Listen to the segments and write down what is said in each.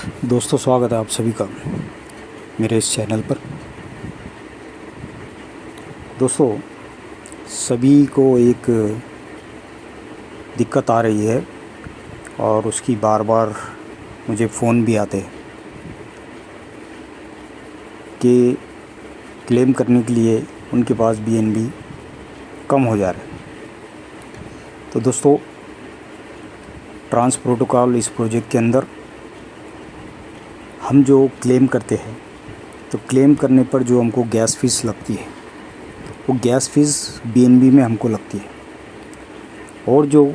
दोस्तों, स्वागत है आप सभी का मेरे इस चैनल पर। दोस्तों, सभी को एक दिक्कत आ रही है और उसकी बार बार मुझे फ़ोन भी आते हैं कि क्लेम करने के लिए उनके पास BNB कम हो जा रहा है। तो दोस्तों, ट्रांस प्रोटोकॉल इस प्रोजेक्ट के अंदर हम जो क्लेम करते हैं, तो क्लेम करने पर जो हमको गैस फ़ीस लगती है वो गैस फ़ीस BNB में हमको लगती है, और जो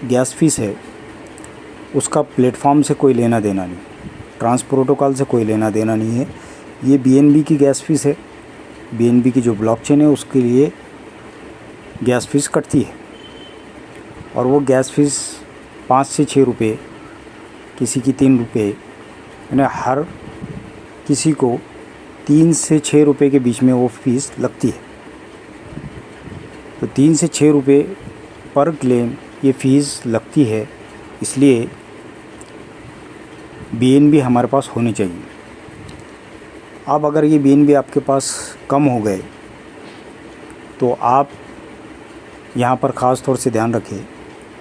गैस फ़ीस है उसका प्लेटफॉर्म से कोई लेना देना नहीं, ट्रांस प्रोटोकॉल से कोई लेना देना नहीं है। ये BNB की गैस फ़ीस है। BNB की जो ब्लॉकचेन है उसके लिए गैस फ़ीस कटती है, और वो गैस फ़ीस 5 से 6 रुपये, किसी की 3 रुपये, यानी हर किसी को 3 से 6 रुपये के बीच में वो फ़ीस लगती है। तो 3 से 6 रुपये पर क्लेम ये फ़ीस लगती है, इसलिए BNB हमारे पास होनी चाहिए। अब अगर ये BNB आपके पास कम हो गए तो आप यहाँ पर ख़ास तौर से ध्यान रखें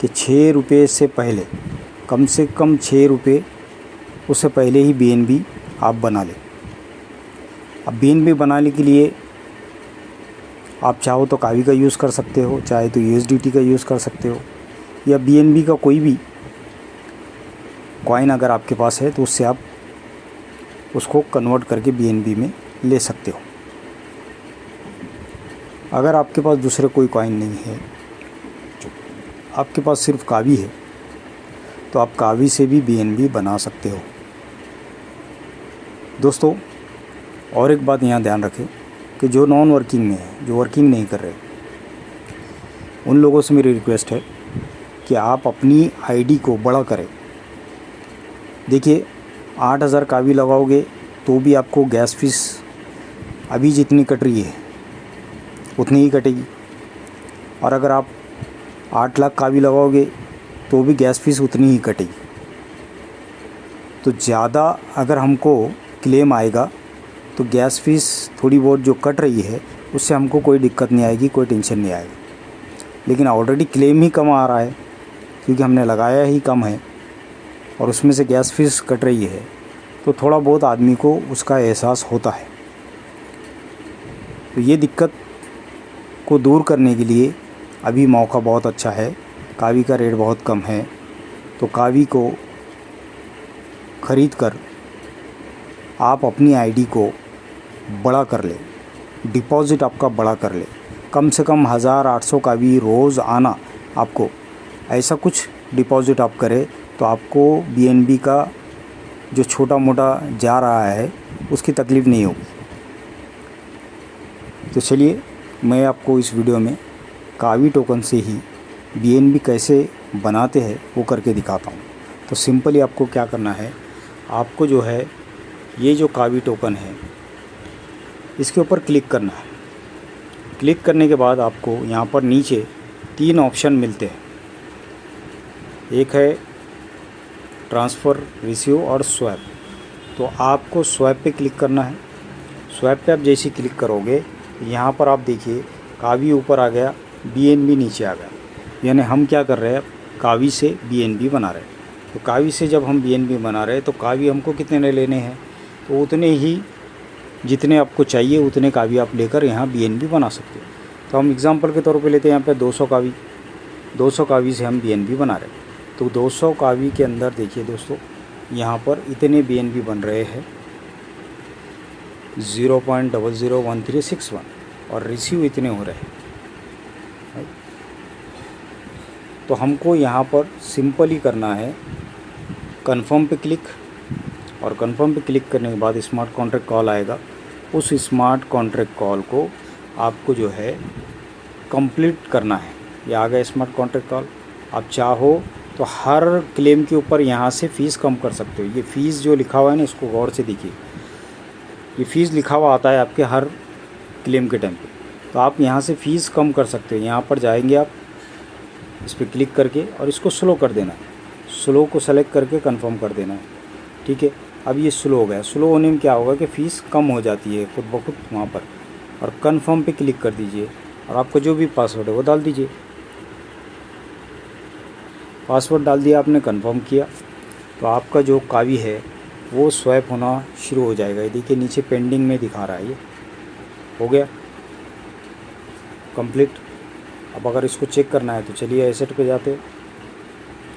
कि 6 रुपये से पहले, कम से कम 6 रुपये उससे पहले ही BNB आप बना लें। अब BNB बनाने के लिए आप चाहो तो कावी का यूज़ कर सकते हो, चाहे तो USDT का यूज़ कर सकते हो, या BNB का कोई भी कॉइन अगर आपके पास है तो उससे आप उसको कन्वर्ट करके BNB में ले सकते हो। अगर आपके पास दूसरे कोई कॉइन नहीं है, आपके पास सिर्फ कावी है, तो आप कावी से भी BNB बना सकते हो। दोस्तों, और एक बात यहाँ ध्यान रखें कि जो नॉन वर्किंग में है, जो वर्किंग नहीं कर रहे, उन लोगों से मेरी रिक्वेस्ट है कि आप अपनी ID को बड़ा करें। देखिए, 8,000 कावी लगाओगे तो भी आपको गैस फ़ीस अभी जितनी कट रही है उतनी ही कटेगी, और अगर आप 8 लाख कावी लगाओगे तो भी गैस फ़ीस उतनी ही कटेगी। तो ज़्यादा अगर हमको क्लेम आएगा तो गैस फ़ीस थोड़ी बहुत जो कट रही है उससे हमको कोई दिक्कत नहीं आएगी, कोई टेंशन नहीं आएगी। लेकिन ऑलरेडी क्लेम ही कम आ रहा है क्योंकि हमने लगाया ही कम है और उसमें से गैस फ़ीस कट रही है, तो थोड़ा बहुत आदमी को उसका एहसास होता है। तो ये दिक्कत को दूर करने के लिए अभी मौका बहुत अच्छा है। कावी का रेट बहुत कम है, तो कावी को ख़रीद कर आप अपनी ID को बड़ा कर ले, डिपॉज़िट आपका बड़ा कर ले। कम से कम 1,800 कावी रोज़ आना आपको, ऐसा कुछ डिपॉज़िट आप करें तो आपको BNB का जो छोटा मोटा जा रहा है उसकी तकलीफ़ नहीं होगी। तो चलिए, मैं आपको इस वीडियो में कावी टोकन से ही BNB कैसे बनाते हैं वो करके दिखाता हूँ। तो सिंपली आपको क्या करना है, आपको जो है ये जो कावी टोकन है इसके ऊपर क्लिक करना है। क्लिक करने के बाद आपको यहाँ पर नीचे 3 ऑप्शन मिलते हैं। एक है ट्रांसफ़र, रिसीव और स्वैप। तो आपको स्वैप पे क्लिक करना है। स्वैप पे आप जैसे क्लिक करोगे, यहाँ पर आप देखिए कावी ऊपर आ गया, BNB नीचे आ गया। यानी हम क्या कर रहे हैं, कावी से BNB बना रहे हैं। तो कावी से जब हम BNB बना रहे हैं तो कावी हमको कितने लेने हैं, तो उतने ही जितने आपको चाहिए उतने कावी आप लेकर यहाँ BNB बना सकते हो। तो हम एग्ज़ाम्पल के तौर पे लेते हैं यहाँ पे 200 कावी। 200 कावी से हम BNB बना रहे हैं। तो 200 कावी के अंदर देखिए दोस्तों, यहाँ पर इतने BNB बन रहे हैं 0.001361, और रिसीव इतने हो रहे हैं। तो हमको यहाँ पर सिंपल ही करना है, कन्फर्म पे क्लिक, और कन्फर्म पे क्लिक करने के बाद स्मार्ट कॉन्ट्रैक्ट कॉल आएगा। उस स्मार्ट कॉन्ट्रैक्ट कॉल को आपको जो है कंप्लीट करना है। ये आ गया स्मार्ट कॉन्ट्रैक्ट कॉल। आप चाहो तो हर क्लेम के ऊपर यहाँ से फ़ीस कम कर सकते हो। ये फ़ीस जो लिखा हुआ है ना, इसको गौर से देखिए, ये फ़ीस लिखा हुआ आता है आपके हर क्लेम के टाइम पे। तो आप यहाँ से फ़ीस कम कर सकते हो। यहाँ पर जाएंगे आप, इस पर क्लिक करके और इसको स्लो कर देना है। स्लो को सेलेक्ट करके कंफर्म कर देना है। ठीक है। अब ये स्लो हो गया। स्लो होने में क्या होगा कि फ़ीस कम हो जाती है खुद ब खुद वहाँ पर। और कन्फर्म पे क्लिक कर दीजिए और आपका जो भी पासवर्ड है वो डाल दीजिए। पासवर्ड डाल दिया आपने, कंफर्म किया, तो आपका जो कावी है वो स्वैप होना शुरू हो जाएगा। ये देखिए नीचे पेंडिंग में दिखा रहा है, ये हो गया कंप्लीट। अब अगर इसको चेक करना है तो चलिए एसेट पे जाते हैं।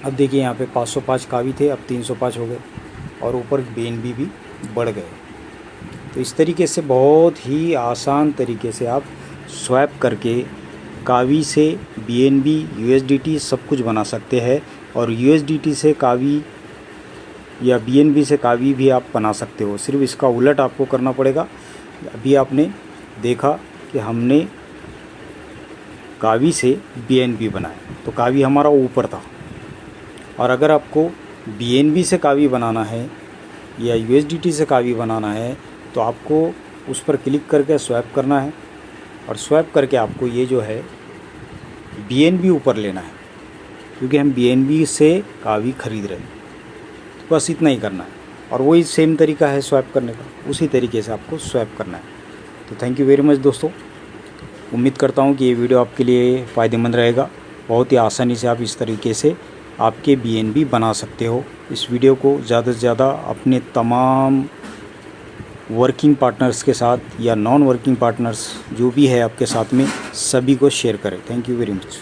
अब देखिए यहाँ पे 505 कावी थे, अब 305 हो गए और ऊपर BNB भी बढ़ गए। तो इस तरीके से बहुत ही आसान तरीके से आप स्वैप करके कावी से BNB USDT सब कुछ बना सकते हैं। और USDT से कावी या BNB से कावी भी आप बना सकते हो। सिर्फ इसका उलट आपको करना पड़ेगा। अभी आपने देखा कि हमने कावी से BNB बनाया, तो कावी हमारा ऊपर था। और अगर आपको BNB से कावी बनाना है या USDT से कावी बनाना है तो आपको उस पर क्लिक करके स्वैप करना है। और स्वैप करके आपको ये जो है BNB ऊपर लेना है, क्योंकि हम BNB से कावी खरीद रहे हैं। तो बस इतना ही करना है और वही सेम तरीका है स्वैप करने का, उसी तरीके से आपको स्वैप करना है। तो थैंक यू वेरी मच दोस्तों। उम्मीद करता हूँ कि ये वीडियो आपके लिए फ़ायदेमंद रहेगा। बहुत ही आसानी से आप इस तरीके से आपके BNB बना सकते हो। इस वीडियो को ज़्यादा से ज़्यादा अपने तमाम वर्किंग पार्टनर्स के साथ या नॉन वर्किंग पार्टनर्स जो भी है आपके साथ में, सभी को शेयर करें। Thank you very much.